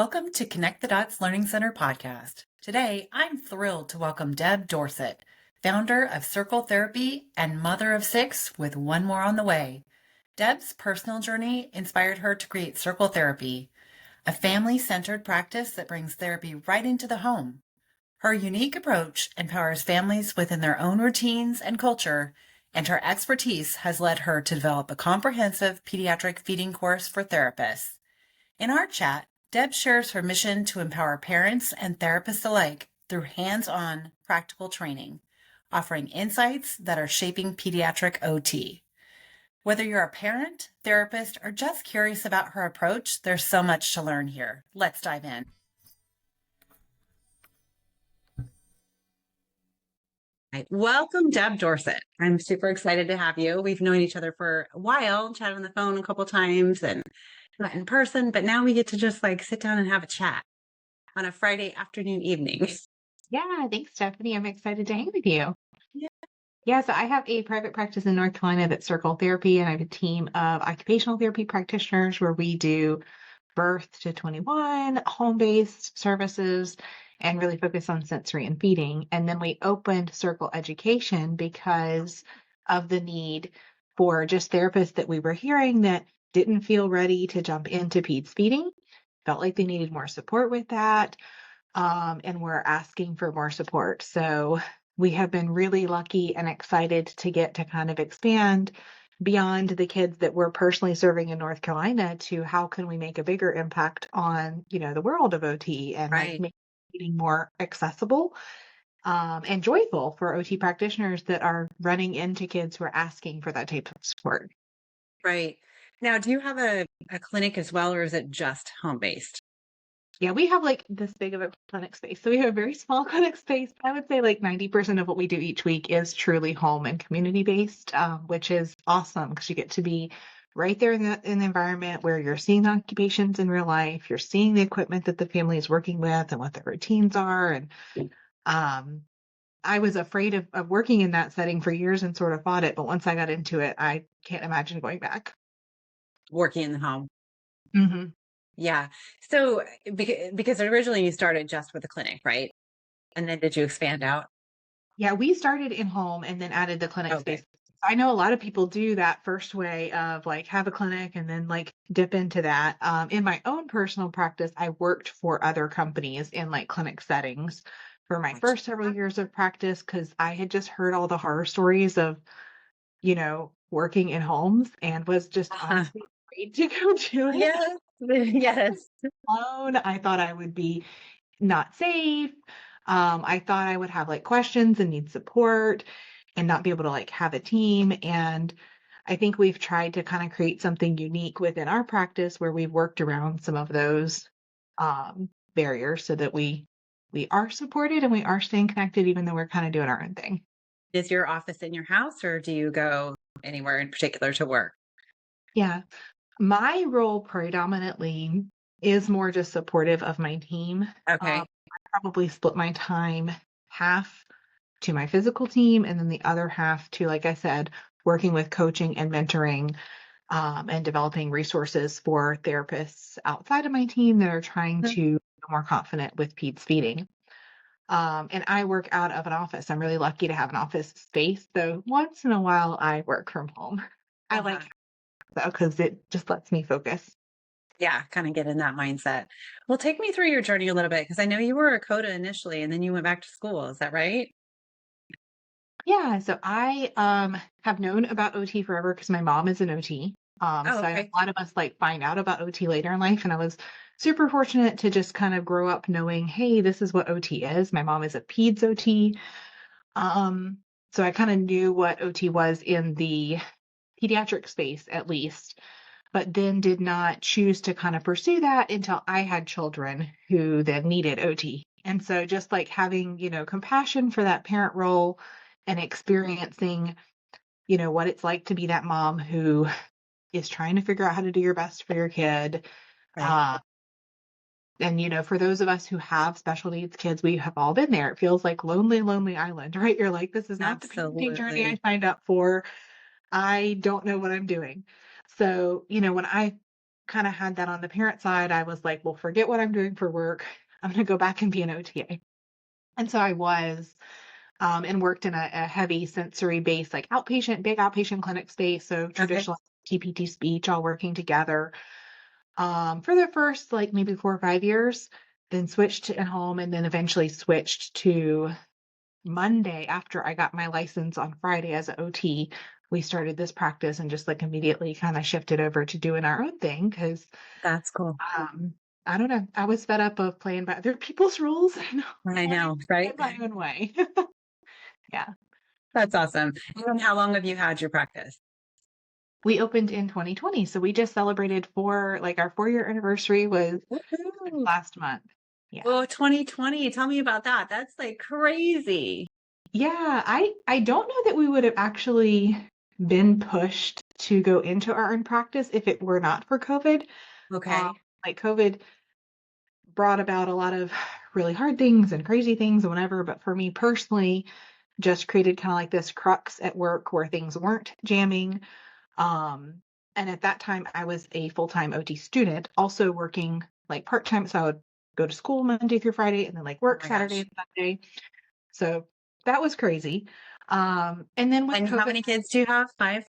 Welcome to Connect the Dots Learning Center podcast. Today, I'm thrilled to welcome Debb Dorsett, founder of Circle Therapy and mother of 6 with one more on the way. Debb's personal journey inspired her to create Circle Therapy, a family-centered practice that brings therapy right into the home. Her unique approach empowers families within their own routines and culture, and her expertise has led her to develop a comprehensive pediatric feeding course for therapists. In our chat, Debb shares her mission to empower parents and therapists alike through hands-on, practical training, offering insights that are shaping pediatric OT. Whether you're a parent, therapist, or just curious about her approach, there's so much to learn here. Let's dive in. Right. Welcome, Debb Dorsett. I'm super excited to have you. We've known each other for a while, chatted on the phone a couple times and not in person, but now we get to just sit down and have a chat on a Friday afternoon evening. Yeah, thanks, Stephanie. I'm excited to hang with you. Yeah. Yeah, so I have a private practice in North Carolina that's Circle Therapy, and I have a team of occupational therapy practitioners where we do birth to 21, home-based services, and really focus on sensory and feeding. And then we opened Circle Education because of the need for just therapists that we were hearing that didn't feel ready to jump into peds feeding, felt like they needed more support with that, and we're asking for more support. So we have been really lucky and excited to get to kind of expand beyond the kids that we're personally serving in North Carolina to how can we make a bigger impact on, the world of OT and make it more accessible and joyful for OT practitioners that are running into kids who are asking for that type of support. Right. Now, do you have a clinic as well, or is it just home-based? Yeah, we have this big of a clinic space. So we have a very small clinic space. I would say 90% of what we do each week is truly home and community based, which is awesome because you get to be right there in the environment where you're seeing the occupations in real life. You're seeing the equipment that the family is working with and what their routines are. And I was afraid of working in that setting for years and sort of fought it. But once I got into it, I can't imagine going back. Working in the home. Mm-hmm. Yeah. So because originally you started just with the clinic, right? And then did you expand out? Yeah, we started in home and then added the clinic space. I know a lot of people do that first way of have a clinic and then dip into that. In my own personal practice, I worked for other companies in clinic settings for my first several years of practice because I had just heard all the horror stories of, working in homes and was just honestly afraid to go do it. Yes. Yes. Alone. I thought I would be not safe. I thought I would have questions and need support and not be able to have a team. And I think we've tried to kind of create something unique within our practice where we've worked around some of those barriers so that we are supported and we are staying connected even though we're kind of doing our own thing. Is your office in your house or do you go anywhere in particular to work? Yeah. My role predominantly is more just supportive of my team. Okay. I probably split my time half to my physical team and then the other half to, like I said, working with coaching and mentoring and developing resources for therapists outside of my team that are trying to be more confident with peds feeding. And I work out of an office. I'm really lucky to have an office space. So once in a while, I work from home. I like that because it just lets me focus. Yeah, kind of get in that mindset. Well, take me through your journey a little bit because I know you were a CODA initially and then you went back to school. Is that right? Yeah, so I have known about OT forever because my mom is an OT. So a lot of us find out about OT later in life, and I was super fortunate to just kind of grow up knowing, hey, this is what OT is. My mom is a peds OT. So I kind of knew what OT was in the pediatric space at least, but then did not choose to kind of pursue that until I had children who then needed OT. And so just having, compassion for that parent role and experiencing, what it's like to be that mom who is trying to figure out how to do your best for your kid. Right. And, for those of us who have special needs kids, we have all been there. It feels like lonely, lonely island, right? You're like, this is not the parenting journey I signed up for. I don't know what I'm doing. So, when I kind of had that on the parent side, I was like, well, forget what I'm doing for work. I'm going to go back and be an OTA. And so I was, and worked in a heavy sensory based, like big outpatient clinic space. So Okay. traditional TPT speech all working together, for the first like maybe 4 or 5 years, then switched to at home and then eventually switched to Monday after I got my license on Friday as an OT. We started this practice and just like immediately kind of shifted over to doing our own thing because That's cool. um, I don't know. I was fed up of playing by other people's rules and I wanting know, to right? get my own way. Yeah. That's awesome. And how long have you had your practice? We opened in 2020, so we just celebrated our 4-year anniversary was Woohoo. last month. Yeah. Oh, 2020. Tell me about that. That's like crazy. Yeah, I don't know that we would have actually been pushed to go into our own practice if it were not for COVID. Um, Okay. like COVID brought about a lot of really hard things and crazy things and whatever, but for me personally, just created kind of like this crux at work where things weren't jamming. Um, and at that time, I was a full-time OT student, also working like part-time. So I would go to school Monday through Friday and then like Oh work my Saturday gosh. and Sunday. So that was crazy. And then with And how COVID, many kids do you have? Five?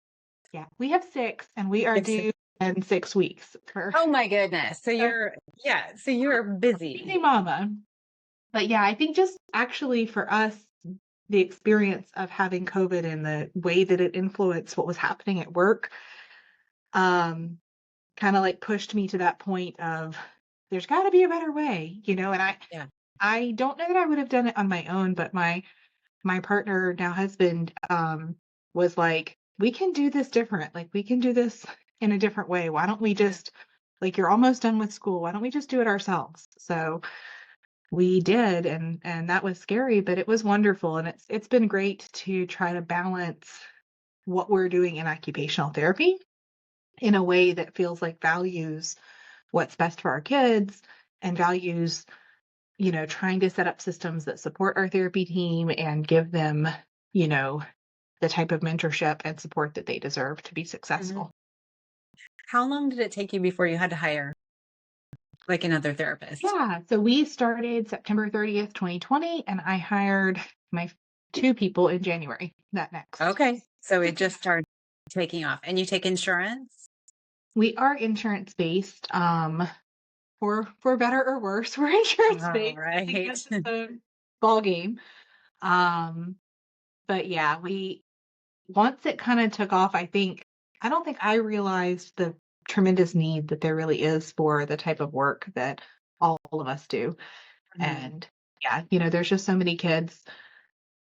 yeah, we have 6 and we are Six. due in 6 weeks for Oh my goodness. So a yeah, so you're crazy busy. mama. But yeah, I think just actually for us, the experience of having COVID and the way that it influenced what was happening at work, um, kind of like pushed me to that point of there's got to be a better way, and Yeah. I don't know that I would have done it on my own, but my partner, now husband, was like, we can do this different. Like we can do this in a different way. Why don't we just like you're almost done with school. Why don't we just do it ourselves? So we did, and that was scary, but it was wonderful. And it's been great to try to balance what we're doing in occupational therapy in a way that feels like values what's best for our kids and values, trying to set up systems that support our therapy team and give them, you know, the type of mentorship and support that they deserve to be Mhm. successful. How long did it take you before you had to hire like another therapist? Yeah, so we started September 30th, 2020, and I hired my 2 people in January, that next. Okay. So it just started taking off. And you take insurance? We are insurance based, for better or worse. We're insurance All based. I think right. that's its own ball game. Um, but yeah, we once it kind of took off, I don't think I realized the tremendous need that there really is for the type of work that all of us do. Mhm. And yeah, there's just so many kids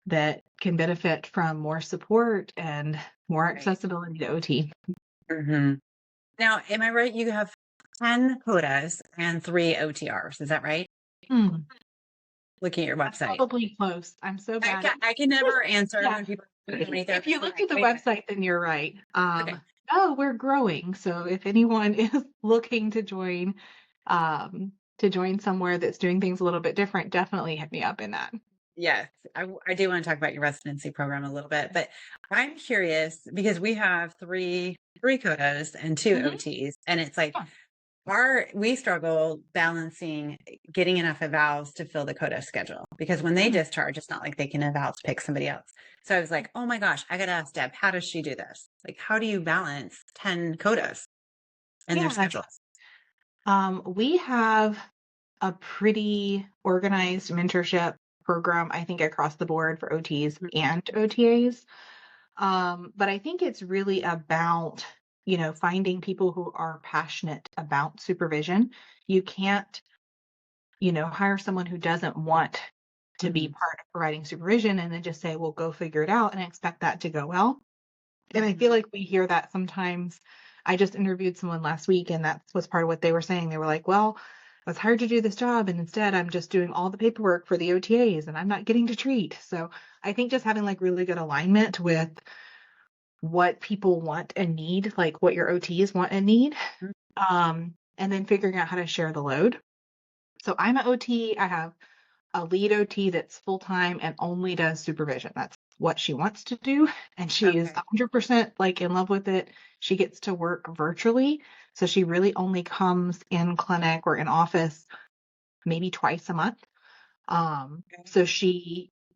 that can benefit from more support and more Right. accessibility to OT. Hmm. Now, am I right? You have 10 quotas and 3 OTRs. Is that right? Hmm, Looking at your that's website. probably close. I'm so bad at I can never answer yeah. when people ask me how many If therapists. you I'm looked like, at the wait a minute. website, then you're right. Okay. Oh, we're growing. So if anyone is looking to join somewhere that's doing things a little bit different, definitely hit me up in that. Yes, I do want to talk about your residency program a little bit, but I'm curious because we have three codas and two Hmm. OTs, and it's like Yeah. we struggle balancing getting enough evals to fill the coda schedule because when they Hmm. discharge, it's not like they can eval to pick somebody else. So I was like, oh my gosh, I got to ask Deb, how does she do this? Like, how do you balance 10 codas and their Yeah. schedules? We have a pretty organized mentorship program, I think, across the board for OTs and OTAs. But I think it's really about, finding people who are passionate about supervision. You can't, hire someone who doesn't want to be Mhm. part of providing supervision and then just say, well, go figure it out and expect that to go well. And I feel Mhm. like we hear that sometimes. I just interviewed someone last week, and that was part of what they were saying. They were like, well, I was hired to do this job, and instead I'm just doing all the paperwork for the OTAs and I'm not getting to treat. So I think just having like really good alignment with what people want and need, like what your OTs want and need, and then figuring out how to share the load. So I'm an OT. I have a lead OT that's full time and only does supervision. That's what she wants to do. And she is Okay. 100% like in love with it. She gets to work virtually. So she really only comes in clinic or in office maybe twice a month. So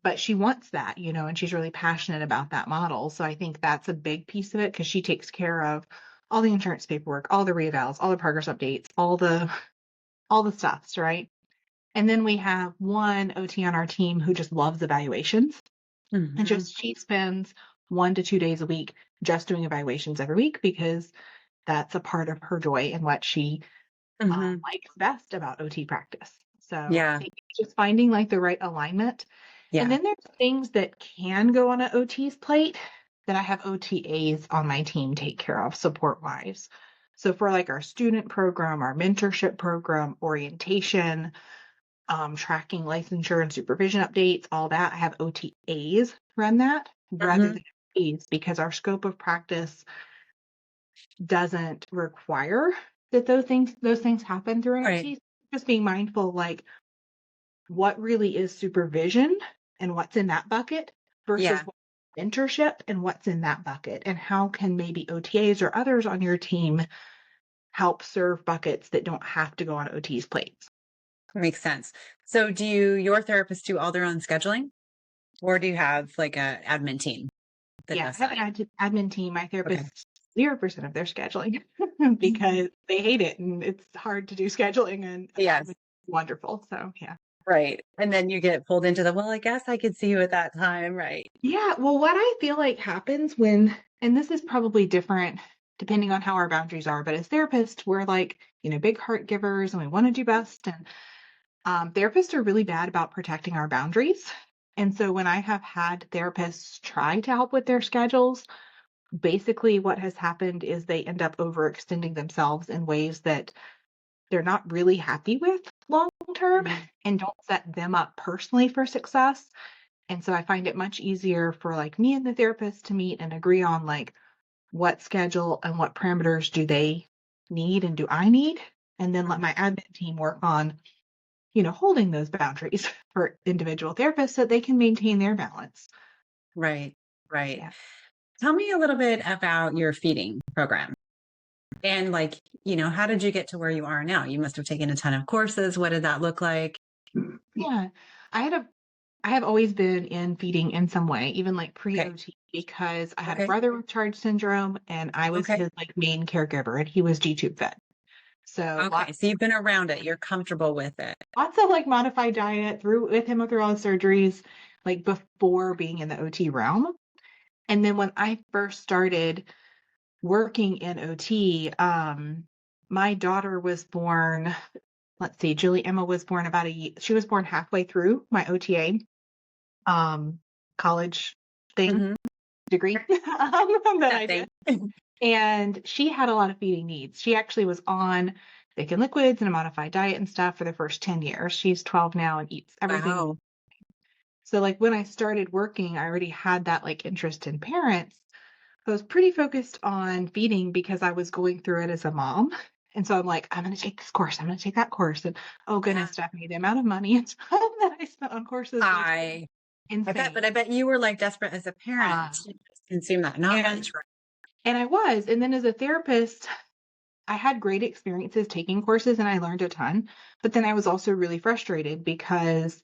but she wants that, and she's really passionate about that model. So I think that's a big piece of it because she takes care of all the insurance paperwork, all the reevals, all the progress updates, all the stuffs, right? And then we have one OT on our team who just loves evaluations. And Mm-hmm. she spends 1 to 2 days a week just doing evaluations every week because that's a part of her joy and what she Mm-hmm. likes best about OT practice. So I Yeah. think it's just finding like the right alignment. And Yeah. then there's things that can go on an OT's plate that I have OTAs on my team take care of support wise. So for like our student program, our mentorship program, orientation, tracking licensure and supervision updates, all that, I have OTAs run that rather Mm-hmm. than OTs because our scope of practice doesn't require that those things happen through an Right. OT. Just being mindful, like what really is supervision and what's in that bucket versus Yeah. mentorship and what's in that bucket, and how can maybe OTAs or others on your team help serve buckets that don't have to go on OT's plates. Makes sense. So do your therapists do all their own scheduling, or do you have like a admin team that Yeah, does I have that? an admin team. My Okay. therapist 0% of their scheduling Mhm. because they hate it and it's hard to do scheduling, and an admin Yes. is wonderful. So yeah. Right. And then you get pulled into well, I guess I could see you at that time. Right. Yeah, well, what I feel like happens and this is probably different depending on how our boundaries are, but as therapists, we're like, big heart givers and we want to do best. And therapists are really bad about protecting our boundaries. And so when I have had therapists try to help with their schedules, basically what has happened is they end up overextending themselves in ways that they're not really happy with long term Mhm. and don't set them up personally for success. And so I find it much easier for like me and the therapist to meet and agree on like what schedule and what parameters do they need and do I need, and then let Mhm. my admin team work on, holding those boundaries for individual therapists so they can maintain their balance. Right. Right. Yeah. Tell me a little bit about your feeding program and how did you get to where you are now? You must have taken a ton of courses. What did that look like? Yeah. I had a I have always been in feeding in some way, even like Okay. pre-OT, because I had a Okay. brother with Charge syndrome and I was Okay. his like main caregiver and he was G-tube fed. So Okay. So you've been around it. You're comfortable with it. lots of like modified diet through all the surgeries, like before being in the OT realm. And then when I first started working in OT, my daughter was born, let's see, Julie Emma was born about she was born halfway through my OTA um college thing Hmm. degree that That I did. thing. And she had a lot of feeding needs. She actually was on thick and liquids and a modified diet and stuff for the first 10 years. She's 12 now and eats everything. Wow. So like when I started working, I already had that like interest in parents. I was pretty focused on feeding because I was going through it as a mom. And so I'm like, I'm going to take this course. I'm going to take that course. And oh Yeah. goodness, Stephanie, the amount of money and time that I spent on courses was I I bet, but insane. I bet you were like desperate as a parent Uh, to consume that and knowledge. Right? and I was. And then as a therapist, I had great experiences taking courses and I learned a ton. But then I was also really frustrated because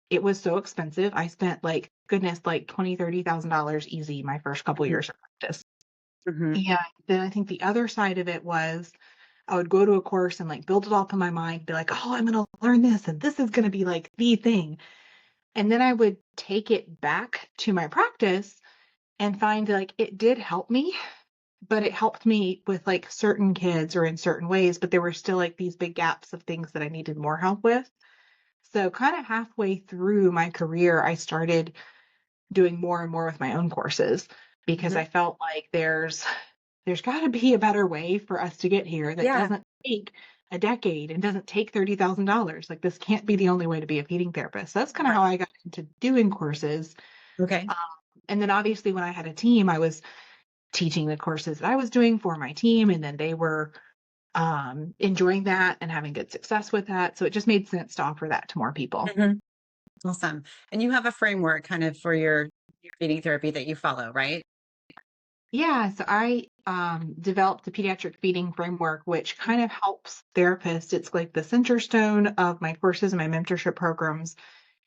it was so expensive. I spent like goodness, like 20, $30,000 easy my first couple years of practice. Mm-hmm. And then I think the other side of it was I would go to a course and like build it all up in my mind, be like, oh, I'm going to learn this and this is going to be like the thing. And then I would take it back to my practice and find like it did help me, but it helped me with like certain kids or in certain ways, but there were still like these big gaps of things that I needed more help with. So kind of halfway through my career, I started doing more and more with my own courses because Hmm. I felt like there's got to be a better way for us to get here that Yeah. doesn't take a decade and doesn't take $30,000. Like this can't be the only way to be a feeding therapist. So that's kind of Right. how I got into doing courses. Okay. Um, and then obviously when I had a team, I was teaching the courses that I was doing for my team, and then they were enjoying that and having good success with that. So it just made sense to offer that to more people. Hmm. Awesome. And you have a framework kind of for your feeding therapy that you follow, right? Yeah, so I developed the pediatric feeding framework, which kind of helps therapists. It's like the center stone of my courses and my mentorship programs,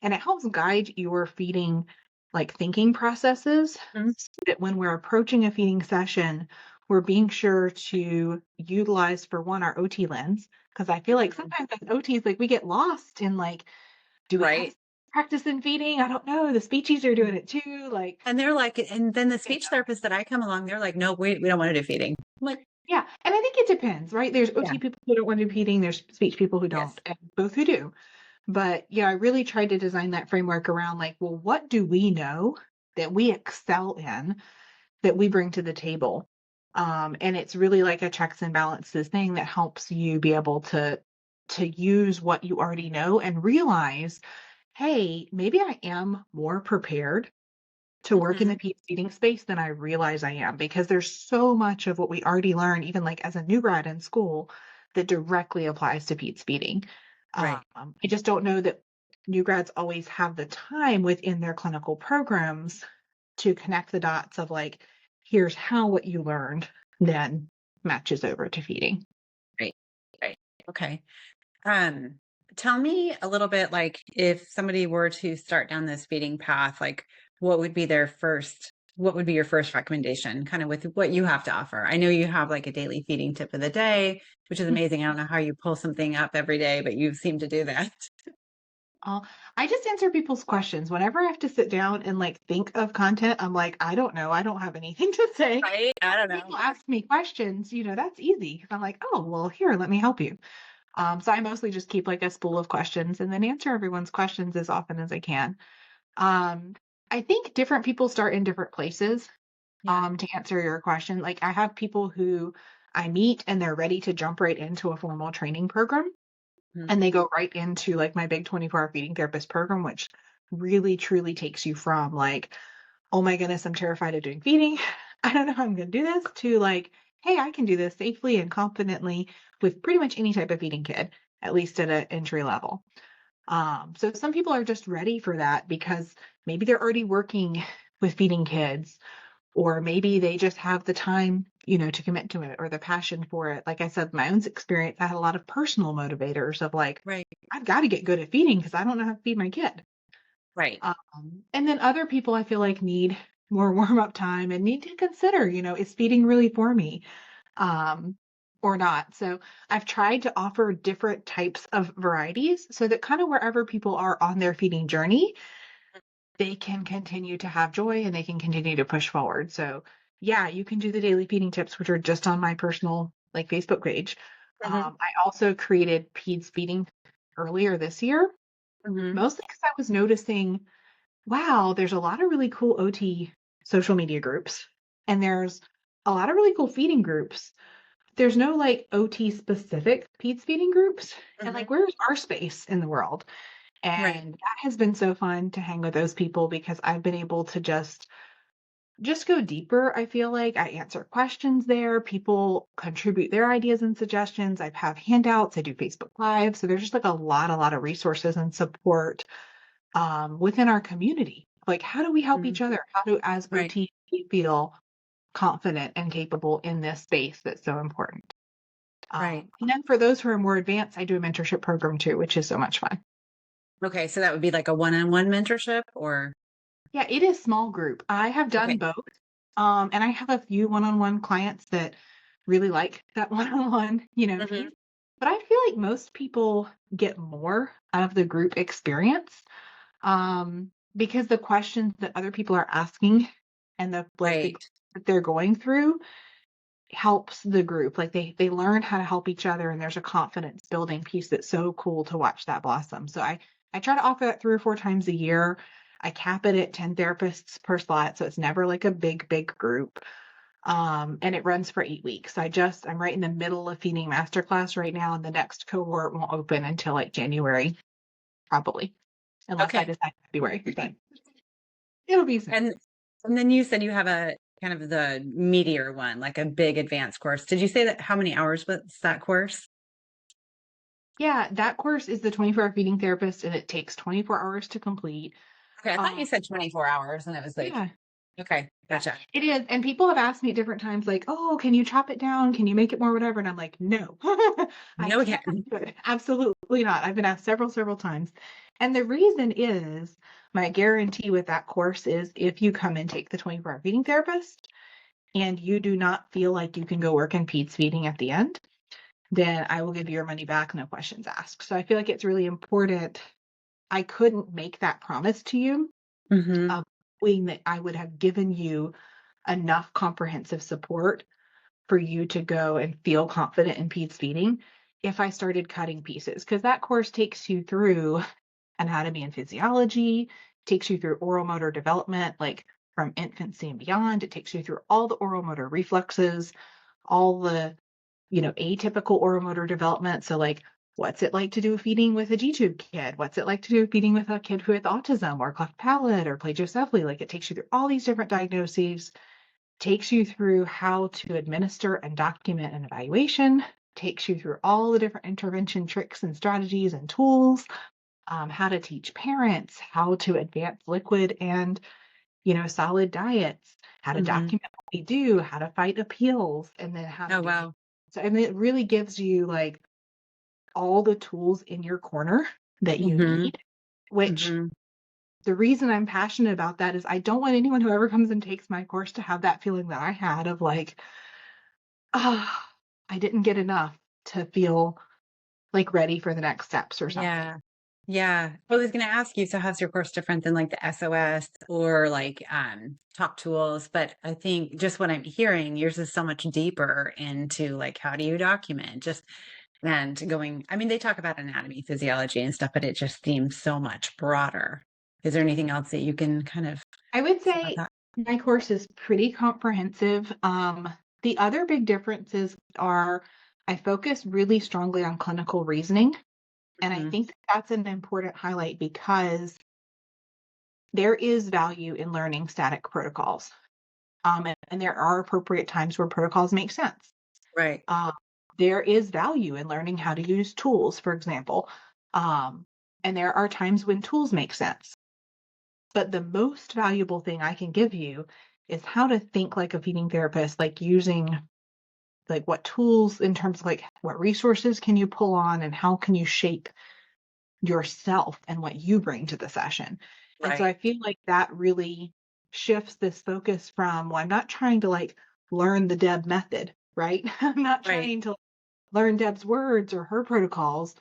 and it helps guide your feeding like thinking processes Mhm. so that when we're approaching a feeding session, we're being sure to utilize for one our OT lens. Because I feel like Mhm. sometimes as OTs, like we get lost in like, do we have Right. practice in feeding? I don't know. The speechies are doing it too. Like, And they're like, and then the you speech know. therapists that I come along, they're like, no, we don't want to do feeding. I'm like, Yeah, and I think it depends, right? There's yeah, OT people who don't want to do feeding, there's speech people who yes, don't, and both who do. But yeah, I really tried to design that framework around like, well, what do we know that we excel in that we bring to the table? And it's really like a checks and balances thing that helps you be able to use what you already know and realize, hey, maybe I am more prepared to work in the hmm peace feeding space than I realize I am because there's so much of what we already learned, even like as a new grad in school, that directly applies to Pete's feeding. right. I just don't know that new grads always have the time within their clinical programs to connect the dots of like, here's how what you learned then matches over to feeding. Right. Right. Okay. Um, Tell me a little bit like if somebody were to start down this feeding path, like what would be your first recommendation, kind of with what you have to offer? I know you have like a daily feeding tip of the day, which is amazing. I don't know how you pull something up every day, but you seem to do that. Uh, I just answer people's questions. Whenever I have to sit down and like think of content, I'm like, I don't know. I don't have anything to say. Right? I don't know. People ask me questions, that's easy. I'm like, oh, well, here, let me help you. So I mostly just keep like a spool of questions and then answer everyone's questions as often as I can. Um, I think different people start in different places Yeah. to answer your question. Like I have people who I meet and they're ready to jump right into a formal training program Mhm. and they go right into like my big 24-hour feeding therapist program, which really truly takes you from like, oh my goodness, I'm terrified of doing feeding. I don't know how I'm going to do this to like, hey, I can do this safely and confidently with pretty much any type of feeding kid, at least at an entry level. So some people are just ready for that because maybe they're already working with feeding kids, or maybe they just have the time, to commit to it or the passion for it. Like I said, my own experience, I had a lot of personal motivators of like, Right. I've got to get good at feeding because I don't know how to feed my kid. Right. And then other people I feel like need more warm up time and need to consider, is feeding really for me um, or not? So I've tried to offer different types of varieties so that kind of wherever people are on their feeding journey, they can continue to have joy and they can continue to push forward. So yeah, you can do the daily feeding tips, which are just on my personal like Facebook page. hmm I also created Peds Feeding earlier this year, hmm mostly because I was noticing wow, there's a lot of really cool OT social media groups, and there's a lot of really cool feeding groups. There's no like OT specific peds feeding groups, and hmm like where's our space in the world? Right. And that has been so fun to hang with those people because I've been able to just go deeper. I feel like I answer questions there. People contribute their ideas and suggestions. I have handouts. I do Facebook Live. So there's just like a lot of resources and support within our community. Like, how do we help hmm each other? How do, as Right. OT, we feel confident and capable in this space that's so important? Right. And then for those who are more advanced, I do a mentorship program too, which is so much fun. Okay. So that would be like a one-on-one mentorship or Yeah, it is small group. I have done okay. both. And I have a few one-on-one clients that really like that one-on-one, hmm piece. But I feel like most people get more out of the group experience because the questions that other people are asking and the Right. that they're going through helps the group. Like they learn how to help each other, and there's a confidence building piece that's so cool to watch that blossom. So I try to offer that 3 or 4 times a year. I cap it at 10 therapists per slot, so it's never like a big group. And it runs for 8 weeks. I'm right in the middle of feeding masterclass right now, and the next cohort won't open until like January, probably, unless I Okay. decide February. But it'll be soon. And and then you said you have a kind of the meteor one, like a big advanced course. Did you say that how many hours was that course? Yeah, that course is the 24-hour feeding therapist, and it takes 24 hours to complete. Okay, I thought Um, you said 24 hours and it was like yeah, Okay. Yeah, Gotcha. it is, and people have asked me at different times, like, "Oh, can you chop it down? Can you make it more whatever?" And I'm like, "No, I No, cannot again. do it. Absolutely not." I've been asked several, several times. And the reason is my guarantee with that course is if you come and take the 24-hour feeding therapist and you do not feel like you can go work in peds feeding at the end, then I will give you your money back, no questions asked. So I feel like it's really important. I couldn't make that promise to you Mm-hmm. of knowing that I would have given you enough comprehensive support for you to go and feel confident in peds feeding if I started cutting pieces. Because that course takes you through anatomy and physiology, takes you through oral motor development, like from infancy and beyond. It takes you through all the oral motor reflexes, all the, atypical oral motor development. So, like, what's it like to do feeding with a G-tube kid? What's it like to do feeding with a kid with autism or cleft palate or plagiocephaly? Like, it takes you through all these different diagnoses, takes you through how to administer and document an evaluation, takes you through all the different intervention tricks and strategies and tools, how to teach parents, how to advance liquid and solid diets, how to Mm-hmm. document what we do, how to fight appeals, and then how to Oh, do. wow. So I mean, it really gives you like all the tools in your corner that you Mm-hmm. need. Which Mm-hmm. the reason I'm passionate about that is I don't want anyone who ever comes and takes my course to have that feeling that I had of like, ah, I didn't get enough to feel like ready for the next steps or something. Yeah. Yeah. I was going to ask you, so how's your course different than like the SOS or like talk tools? But I think just what I'm hearing, yours is so much deeper into like how do you document just and going, I mean, they talk about anatomy, physiology and stuff, but it just seems so much broader. Is there anything else that you can kind of I would say about say that? my course is pretty comprehensive. The other big differences are I focus really strongly on clinical reasoning. And I Hmm. think that's an important highlight because there is value in learning static protocols. And there are appropriate times where protocols make sense. Right. Uh, there is value in learning how to use tools, for example. Um, and there are times when tools make sense. But the most valuable thing I can give you is how to think like a feeding therapist, like using like what tools in terms of like what resources can you pull on and how can you shape yourself and what you bring to the session. And so Right. I feel like that really shifts this focus from, well, I'm not trying to like learn the Deb method, right? I'm not Right. trying to learn Deb's words or her protocols,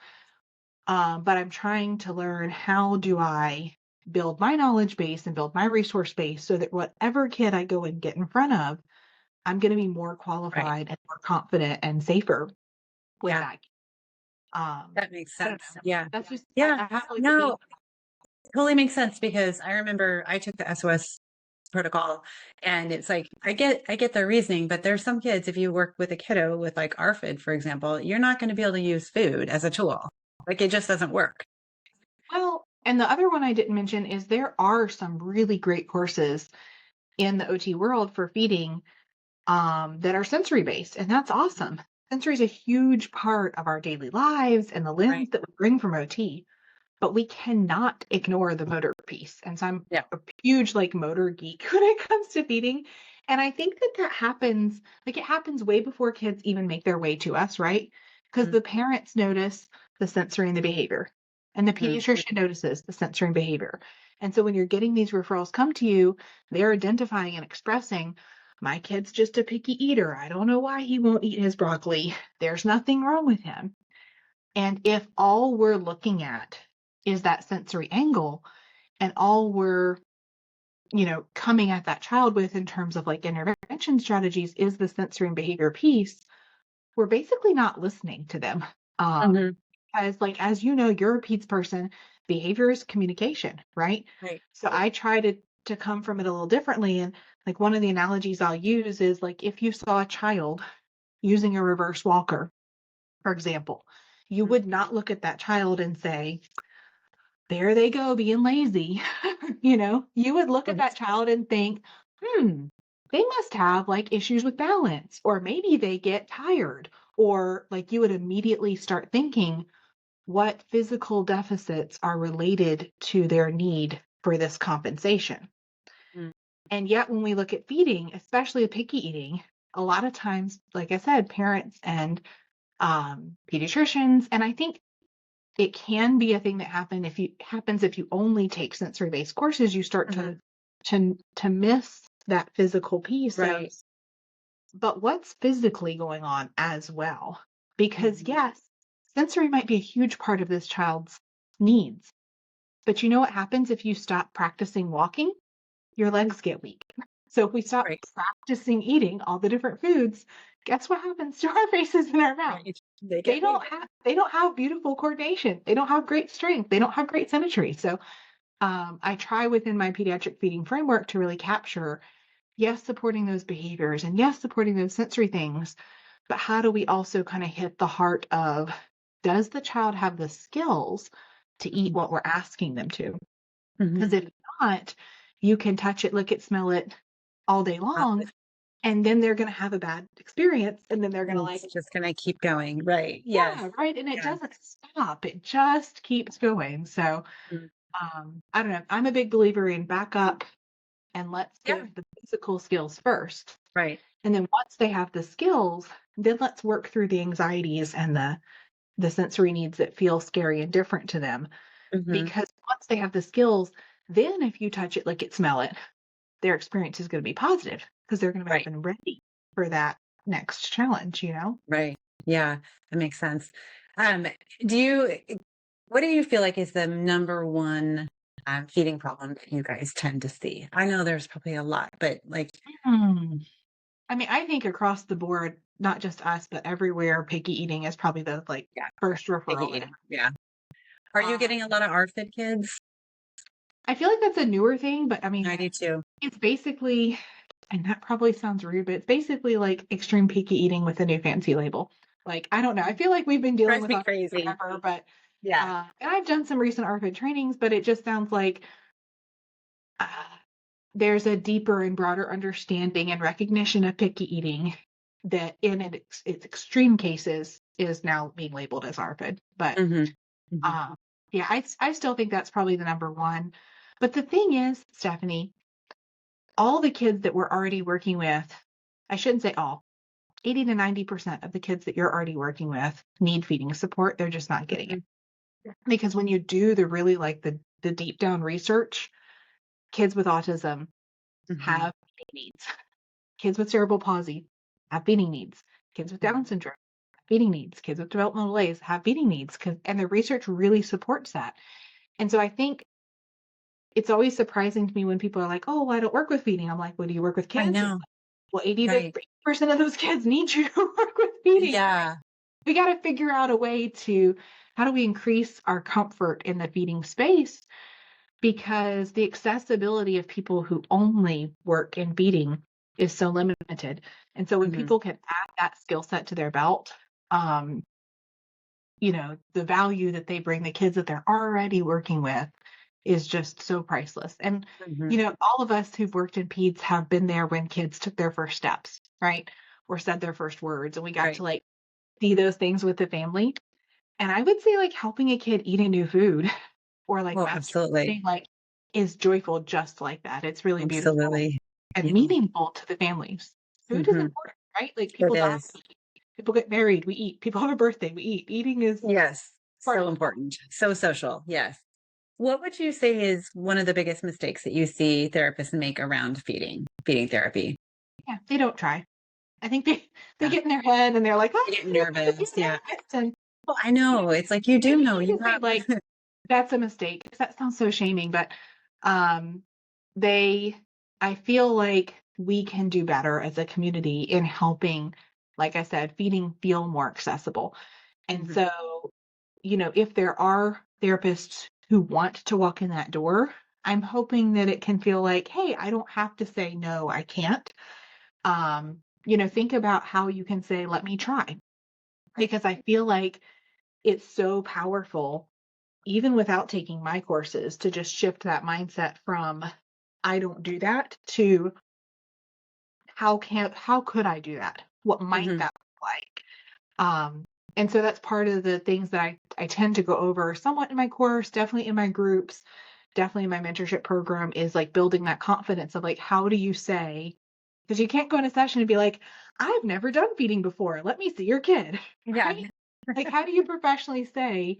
but I'm trying to learn how do I build my knowledge base and build my resource base so that whatever kid I go and get in front of, I'm going to be more Right. qualified and more confident and safer with Yeah. that. That makes I don't sense. know. Yeah. That's just Yeah. I have like a deep. No, totally makes sense because I remember I took the SOS protocol and it's like I get their reasoning, but there's some kids, if you work with a kiddo with like ARFID, for example, you're not going to be able to use food as a tool. Like it just doesn't work. Well, and the other one I didn't mention is there are some really great courses in the OT world for feeding that are sensory based, and that's awesome. Sensory is a huge part of our daily lives and the Right. lens that we bring from OT, but we cannot ignore the motor piece. And so I'm Yeah. a huge like motor geek when it comes to feeding. And I think that happens, like it happens way before kids even make their way to us, right? Because the parents notice the sensory and the behavior, and the Mm-hmm. pediatrician notices the sensory and behavior. And so when you're getting these referrals come to you, they're identifying and expressing, my kid's just a picky eater. I don't know why he won't eat his broccoli. There's nothing wrong with him. And if all we're looking at is that sensory angle and all we're, coming at that child with in terms of like intervention strategies is the sensory and behavior piece, we're basically not listening to them. Mm-hmm. As like, as you know, you're a PEDS person, behavior is communication, right? Right. So I try to come from it a little differently. And like one of the analogies I'll use is like if you saw a child using a reverse walker, for example, you would not look at that child and say, there they go being lazy. You would look at Right. that child and think, they must have like issues with balance, or maybe they get tired, or like you would immediately start thinking what physical deficits are related to their need for this compensation. And yet when we look at feeding, especially picky eating, a lot of times, like I said, parents and pediatricians, and I think it can be a thing that happens if you only take sensory-based courses, you start to miss that physical piece of, Right. but what's physically going on as well? Because Mhm. yes, sensory might be a huge part of this child's needs, but you know what happens if you stop practicing walking? Your legs get weak. So if we stop Right. practicing eating all the different foods, guess what happens to our faces and our mouth? Right. They They get don't weak. have they don't have beautiful coordination. They don't have great strength. They don't have great symmetry. So I try within my pediatric feeding framework to really capture, yes, supporting those behaviors and yes, supporting those sensory things, but how do we also kind of hit the heart of, does the child have the skills to eat Mhm. what we're asking them to? Because Mhm. if not, you can touch it, lick it, smell it all day Uh, long, and then they're going to have a bad experience, and then they're going to and like, it's just gonna keep going. Right. Yes. yeah, right. And it Yeah. doesn't stop. It just keeps going. So Mm. I don't know. I'm a big believer in back up and let's Yeah. give the physical skills first. Right. And then once they have the skills, then let's work through the anxieties and the sensory needs that feel scary and different to them. Mhm. Because once they have the skills, then if you touch it, lick it, smell it, their experience is going to be positive because they're going to have Right. been ready for that next challenge, you know? Right. Yeah, that makes sense. Um, do you what do you feel like is the number one feeding problem that you guys tend to see? I know there's probably a lot, but like, Hmm. I mean, I think across the board, not just us, but everywhere, picky eating is probably the like yeah, first picky referral that eating. Yeah. Are you uh, getting a lot of RFID kids? I feel like that's a newer thing, but I mean, I do too. it's basically, and that probably sounds rude, but it's basically like extreme picky eating with a new fancy label. Like, I don't know. I feel like we've been dealing Drives with me RFID crazy. forever, but Yeah. and I've done some recent RFID trainings, but it just sounds like uh, there's a deeper and broader understanding and recognition of picky eating that in its extreme cases is now being labeled as ARFID. But Hmm. Hmm. uh, yeah, I still think that's probably the number one. But the thing is, Stephanie, all the kids that we're already working with, I shouldn't say all, 80 to 90% of the kids that you're already working with need feeding support. They're just not getting it. Hmm. Because when you do the really like the deep down research, kids with autism Hmm. have needs. Kids with cerebral palsy have feeding needs. Kids with Down syndrome have feeding needs. Kids with developmental delays have feeding needs. And the research really supports that. And so I think it's always surprising to me when people are like, oh, well, I don't work with feeding. I'm like, well, do you work with I kids? know. Well, 80 to Right. 80% of those kids need you to work with feeding. Yeah. We got to figure out a way to, how do we increase our comfort in the feeding space? Because the accessibility of people who only work in feeding is so limited. And so when Hmm. people can add that skill set to their belt, um, the value that they bring the kids that they're already working with is just so priceless. And, Hmm. all of us who've worked in peds have been there when kids took their first steps, right? Or said their first words, and we got to Right. like see those things with the family. And I would say like helping a kid eat a new food or like Well, absolutely. masturbating like is joyful just like that. It's really beautiful Absolutely. and Yeah. meaningful to the families. Food is Hmm. important, right? Like It people die, is. we eat. People get married, we eat. People have a birthday, we eat. Eating is Yes. part of So the whole. important. So social. Yes. What would you say is one of the biggest mistakes that you see therapists make around feeding therapy? Yeah, they don't try. I think they Yeah. get in their head and they're like, They oh, get I have to do nervous. Yeah. this. And Well, I you know, know. It's like you I do know hate you to say have. like that's a mistake because that sounds so shaming, but um they I feel like we can do better as a community in helping, like I said, feeding feel more accessible. And Mhm. so, if there are therapists who want to walk in that door, I'm hoping that it can feel like, hey, I don't have to say no, I can't. Think about how you can say, let me try. Right. Because I feel like it's so powerful, even without taking my courses, to just shift that mindset from I don't do that to how could I do that? What might Mhm. that look like? Um, and so that's part of the things that I tend to go over somewhat in my course, definitely in my groups, definitely in my mentorship program is like building that confidence of like, how do you say, because you can't go in a session and be like, I've never done feeding before. Let me see your kid, Yeah. right? Like, how do you professionally say,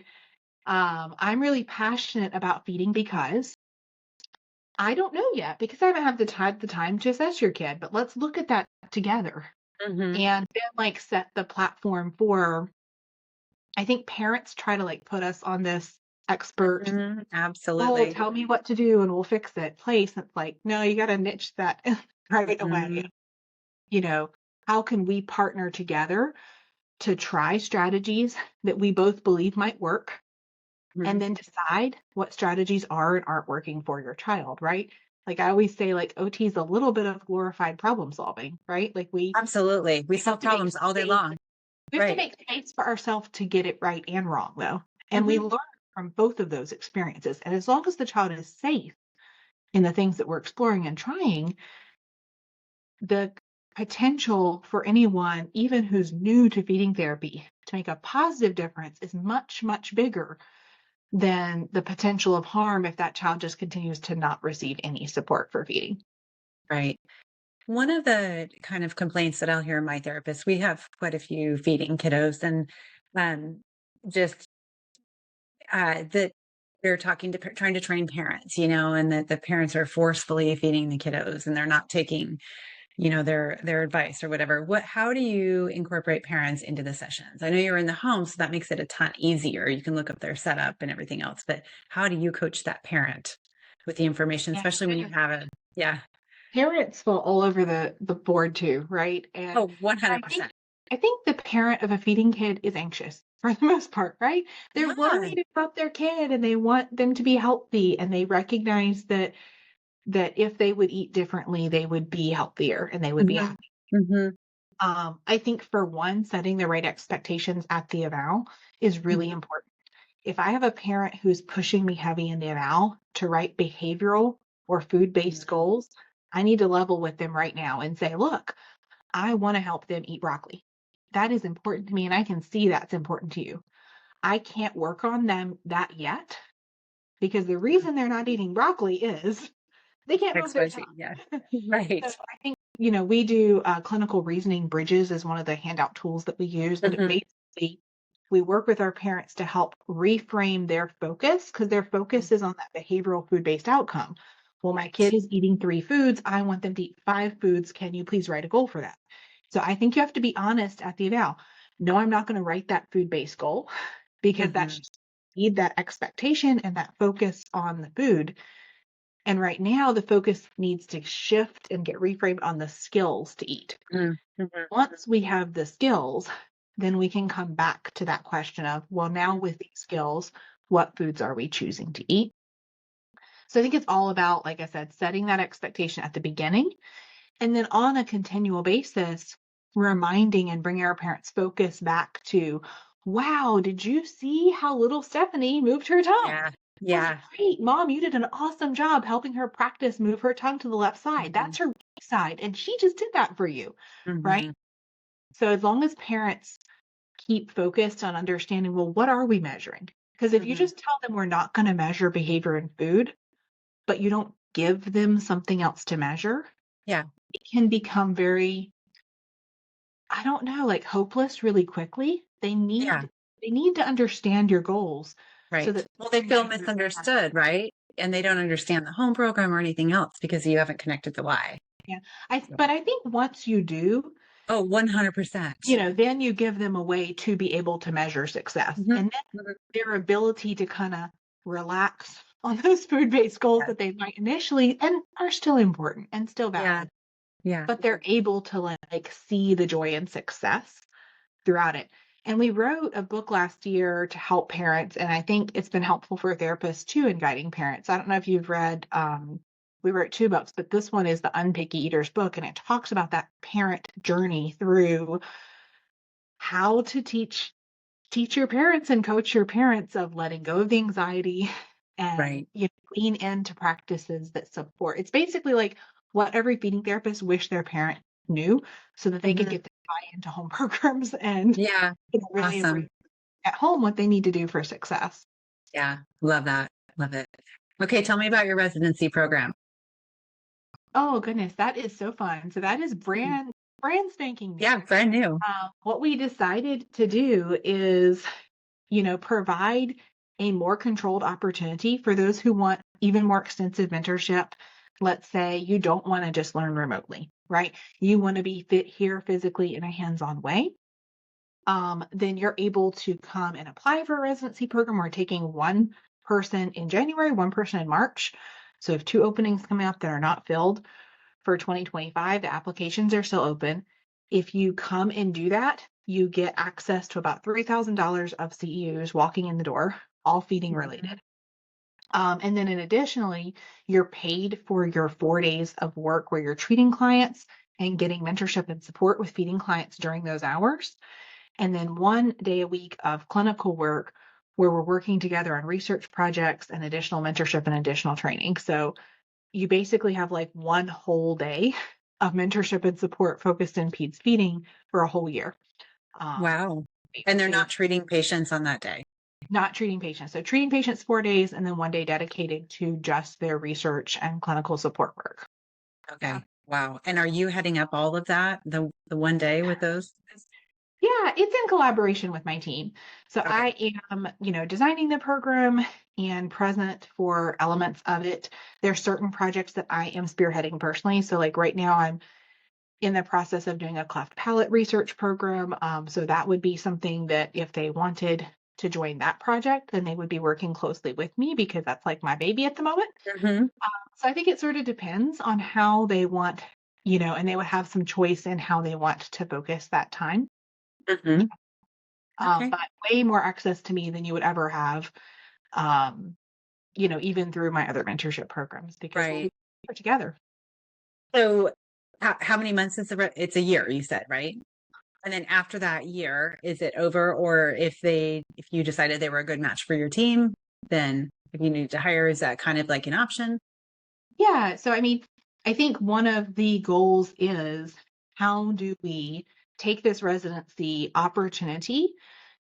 I'm really passionate about feeding because I don't know yet because I haven't had the time to assess your kid, but let's look at that together Hmm. and then like set the platform for I think parents try to like put us on this expert, Hmm. oh, Absolutely. tell me what to do and we'll fix it place. It's like, no, you got to niche that right away. Hmm. You know, how can we partner together to try strategies that we both believe might work and then decide what strategies are and aren't working for your child, right? Like I always say, like OT is a little bit of glorified problem solving, right? Like we Absolutely. We have solve to make problems all day space. long. We have to Right. make space for ourselves to get it right and wrong, though. And we Hmm. learn from both of those experiences. And as long as the child is safe in the things that we're exploring and trying, the potential for anyone, even who's new to feeding therapy, to make a positive difference is much, much bigger than the potential of harm if that child just continues to not receive any support for feeding. Right. One of the kind of complaints that I'll hear in my therapist, we have quite a few feeding kiddos, and um, just that they're talking to, trying to train parents, and that the parents are forcefully feeding the kiddos and they're not taking, their advice or whatever. How do you incorporate parents into the sessions? I know you're in the home, so that makes it a ton easier. You can look up their setup and everything else, but how do you coach that parent with the information, Yeah, especially when you have yeah. parents fall all over the board too, right? And Oh, I think 100%. I think the parent of a feeding kid is anxious for the most part, right? They're Yeah. worried about their kid and they want them to be healthy and they recognize that if they would eat differently, they would be healthier and they would be Hmm. happy. Hmm. I think for one, setting the right expectations at the eval is really important. If I have a parent who's pushing me heavy in the eval to write behavioral or food-based goals, I need to level with them right now and say, look, I want to help them eat broccoli. That is important to me, and I can see that's important to you. I can't work on them that yet because the reason they're not eating broccoli is they can't move their tongue. XYZ. Yeah. So Right. I think, we do clinical reasoning bridges as one of the handout tools that we use, but it Hmm. basically we work with our parents to help reframe their focus because their focus is on that behavioral food-based outcome. Well, my kid is eating 3 foods. I want them to eat 5 foods. Can you please write a goal for that? So I think you have to be honest at the eval. No, I'm not going to write that food-based goal because that's Hmm. just need that expectation and that focus on the food. And right now, the focus needs to shift and get reframed on the skills to eat. Hmm. Once we have the skills, then we can come back to that question of, well, now with these skills, what foods are we choosing to eat? So I think it's all about, like I said, setting that expectation at the beginning. And then on a continual basis, reminding and bringing our parents' focus back to, wow, did you see how little Stephanie moved her tongue? Yeah. That's Yeah. great. Mom, you did an awesome job helping her practice move her tongue to the left side. Hmm. That's her right side. And she just did that for you. Right. Hmm. So as long as parents keep focused on understanding, well, what are we measuring? Because if you Hmm. just tell them we're not going to measure behavior in food, but you don't give them something else to measure, Yeah. it can become very, I don't know, like hopeless really quickly. They Yeah. need they need to understand your goals so Right. that Well, they they can feel change their misunderstood, right? And they don't understand the home program or anything else because you haven't connected the why. yeah. So- But I think once you do, Oh, 100%. then you give them a way to be able to measure success. Hmm. And then Hmm. their ability to kind of relax on those food-based goals Yeah. that they might initially and are still important and still Yeah. valid, Yeah. but they're able to like see the joy and success throughout it. And we wrote a book last year to help parents, and I think it's been helpful for therapists too in guiding parents. I don't know if you've read, we wrote 2 books, but this one is the Unpicky Eaters book, and it talks about that parent journey through how to teach your parents and coach your parents of letting go of the anxiety and Right. lean into practices that support. It's basically like what every feeding therapist wish their parent knew so that they could Hmm. get to buy into home programs and Yeah. really embrace Awesome. at home what they need to do for success. Yeah. Love that. Love it. Okay, tell me about your residency program. Oh goodness, that is so fun. So that is brand spanking new. Yeah, brand new. What we decided to do is, provide a more controlled opportunity for those who want even more extensive mentorship. Let's say you don't want to just learn remotely, right? You want to be fit here physically in a hands-on way. Then you're able to come and apply for a residency program. We're taking one person in January, one person in March. So if two openings coming up that are not filled for 2025, the applications are still open. If you come and do that, you get access to about $3,000 of CEUs walking in the door, all feeding related. And then additionally, you're paid for your 4 days of work where you're treating clients and getting mentorship and support with feeding clients during those hours. And then 1 day a week of clinical work where we're working together on research projects and additional mentorship and additional training. So you basically have like one whole day of mentorship and support focused in peds feeding for a whole year. Wow. And they're To not treating patients on that day. not treating patients. So treating patients 4 days and then 1 day dedicated to just their research and clinical support work. Okay. Yeah. Wow. And are you heading up all of that, the one day with those? Yeah, it's in collaboration with my team. So Okay. I am, designing the program and present for elements of it. There's certain projects that I am spearheading personally. So like right now I'm in the process of doing a cleft palate research program. So that would be something that if they wanted to join that project, then they would be working closely with me because that's like my baby at the moment. Hmm. So I think it sort of depends on how they want, and they would have some choice in how they want to focus that time. Hmm. Okay. But way more access to me than you would ever have, um, even through my other mentorship programs because we'll Right. be here together. So how many months is it's a year, you said, right? And then after that year, is it over? Or if you decided they were a good match for your team, then if you need to hire, is that kind of like an option? Yeah. So, I mean, I think one of the goals is how do we take this residency opportunity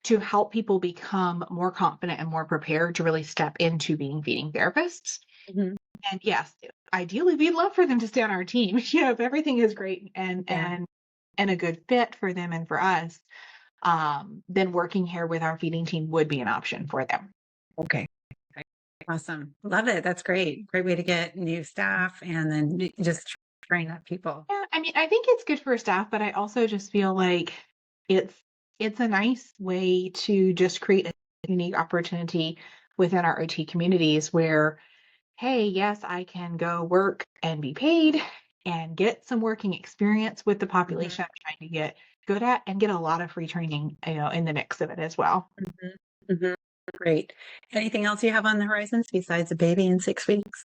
to help people become more confident and more prepared to really step into being feeding therapists? Hmm. And yes, ideally, we'd love for them to stay on our team. If everything is great and Yeah. and a good fit for them and for us, then working here with our feeding team would be an option for them. Okay. Awesome. Love it. That's great. Great way to get new staff and then just train up people. Yeah, I mean, I think it's good for staff, but I also just feel like it's it's a nice way to just create a unique opportunity within our OT communities where, hey, yes, I can go work and be paid and get some working experience with the Hmm. population I'm trying to get good at and get a lot of free training, in the mix of it as well. Hmm. Hmm. Great. Anything else you have on the horizons besides a baby in 6 weeks?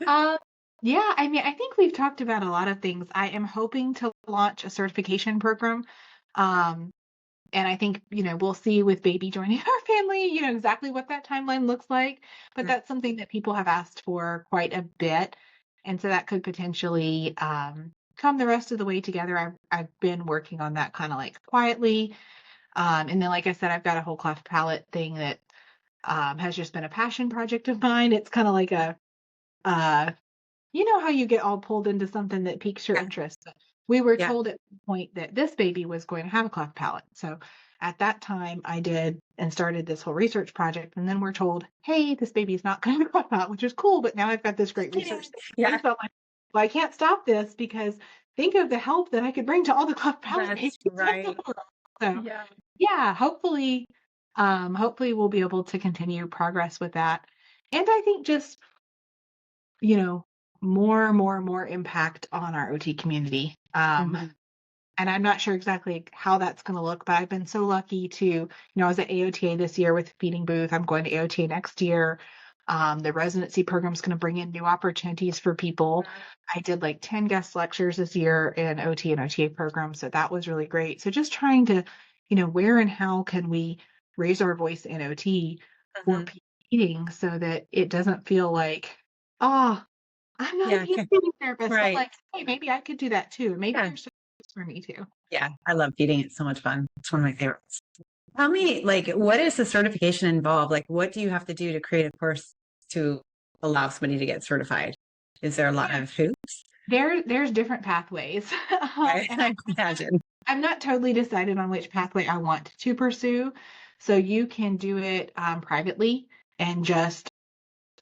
Um, yeah, I mean, I think we've talked about a lot of things. I am hoping to launch a certification program. Um, and I think, we'll see with baby joining our family, exactly what that timeline looks like. But Mm. that's something that people have asked for quite a bit. And so that could potentially come the rest of the way together. I've been working on that kind of like quietly. And then, like I said, I've got a whole cleft palate thing that has just been a passion project of mine. It's kind of like uh, how you get all pulled into something that piques your Yeah. interest. We were Yeah. told at the point that this baby was going to have a cleft palate. So at that time, I did and started this whole research project. And then we're told, hey, this baby is not going to have a cleft palate, which is cool. But now I've got this great research. Yeah. So I'm like, well, I can't stop this because think of the help that I could bring to all the cleft palate babies. That's right. So Yeah. yeah, hopefully we'll be able to continue progress with that. And I think just you know, more impact on our OT community. Hmm. And I'm not sure exactly how that's going to look, but I've been so lucky to, I was at AOTA this year with Feeding Booth. I'm going to AOTA next year. The residency program is going to bring in new opportunities for people. I did like 10 guest lectures this year in OT and OTA programs, so that was really great. So just trying to, where and how can we raise our voice in OT for Hmm. feeding so that it doesn't feel like, oh, I'm not a Yeah. peds Okay. feeding therapist, but Right. like, hey, maybe I could do that too. Maybe Yeah. there's space for me too. Yeah. I love feeding. It's so much fun. It's one of my favorites. Tell me, like, what does the certification involve? Like, what do you have to do to create a course to allow somebody to get certified? Is there a lot Yeah. of hoops? There's different pathways. And I imagine. I'm not totally decided on which pathway I want to pursue. So you can do it privately and just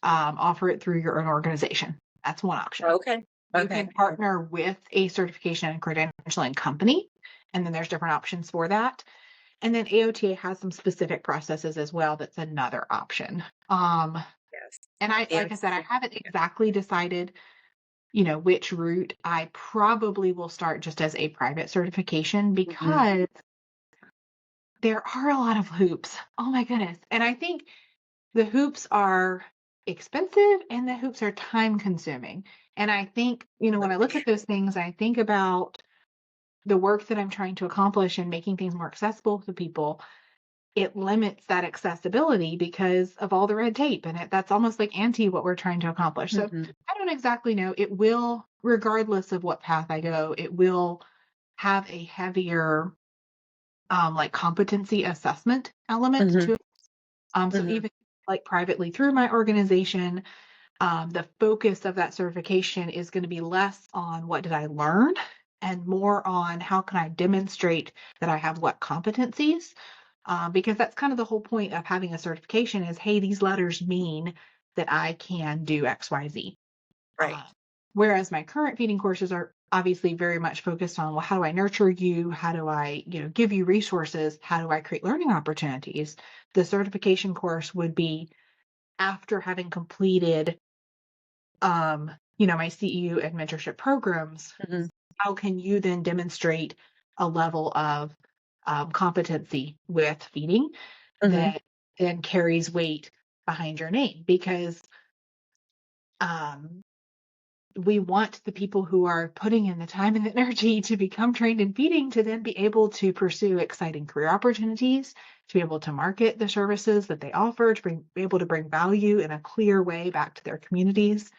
offer it through your own organization. That's one option. Okay. You Okay. can partner with a certification and credentialing company, and then there's different options for that. And then AOTA has some specific processes as well. That's another option. Yes. And like I said, I AOT. haven't exactly decided, which route. I probably will start just as a private certification Mhm. because there are a lot of hoops. Oh my goodness. And I think the hoops are expensive and the hoops are time consuming. And I think, when I look at those things, I think about the work that I'm trying to accomplish and making things more accessible to people. It limits that accessibility because of all the red tape. And that's almost like anti what we're trying to accomplish. So Mhm. I don't exactly know. It will, regardless of what path I go, it will have a heavier like competency assessment element Mhm. to it. So Mhm. even like privately through my organization, the focus of that certification is going to be less on what did I learn and more on how can I demonstrate that I have what competencies. Because that's kind of the whole point of having a certification is, hey, these letters mean that I can do X, Y, Z. Right. Whereas my current feeding courses are obviously very much focused on, well, how do I nurture you? How do I, give you resources? How do I create learning opportunities? The certification course would be after having completed, my CEU and mentorship programs. Mhm. How can you then demonstrate a level of competency with feeding Mhm. that then carries weight behind your name? Because um, we want the people who are putting in the time and the energy to become trained in feeding to then be able to pursue exciting career opportunities, to be able to market the services that they offer, be able to bring value in a clear way back to their communities.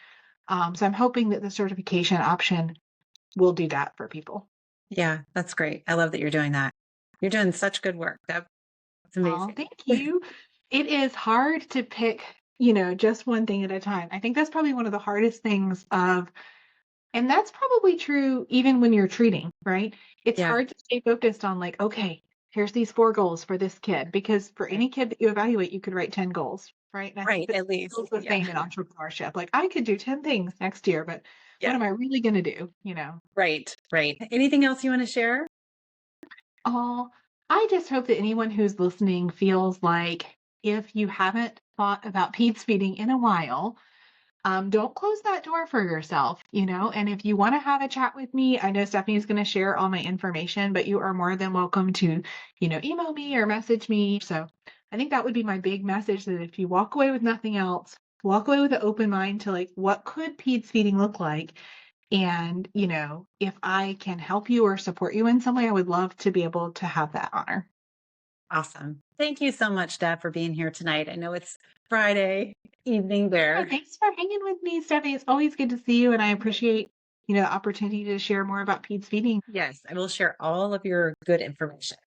So I'm hoping that the certification option will do that for people. Yeah, that's great. I love that you're doing that. You're doing such good work. That's Oh, amazing. thank you. It is hard to pick, just one thing at a time. I think that's probably one of the hardest things and that's probably true even when you're treating, right? It's Yeah. hard to stay focused on like, okay, here's these 4 goals for this kid, because for Right. any kid that you evaluate, you could write 10 goals, right? And I think Right. that At least. feels the Yeah. same in entrepreneurship. Like I could do 10 things next year, but what Yeah. am I really going to do? Right. Right. Anything else you want to share? Oh, I just hope that anyone who's listening feels like if you haven't thought about peds feeding in a while, don't close that door for yourself. And if you want to have a chat with me, I know Stephanie's going to share all my information, but you are more than welcome to, email me or message me. So I think that would be my big message, that if you walk away with nothing else, walk away with an open mind to like, what could peds feeding look like? And, if I can help you or support you in some way, I would love to be able to have that honor. Awesome. Thank you so much, Deb, for being here tonight. I know it's Friday evening Yeah, there. thanks for hanging with me, Stephanie. It's always good to see you, and I appreciate, the opportunity to share more about peds feeding. Yes, I will share all of your good information.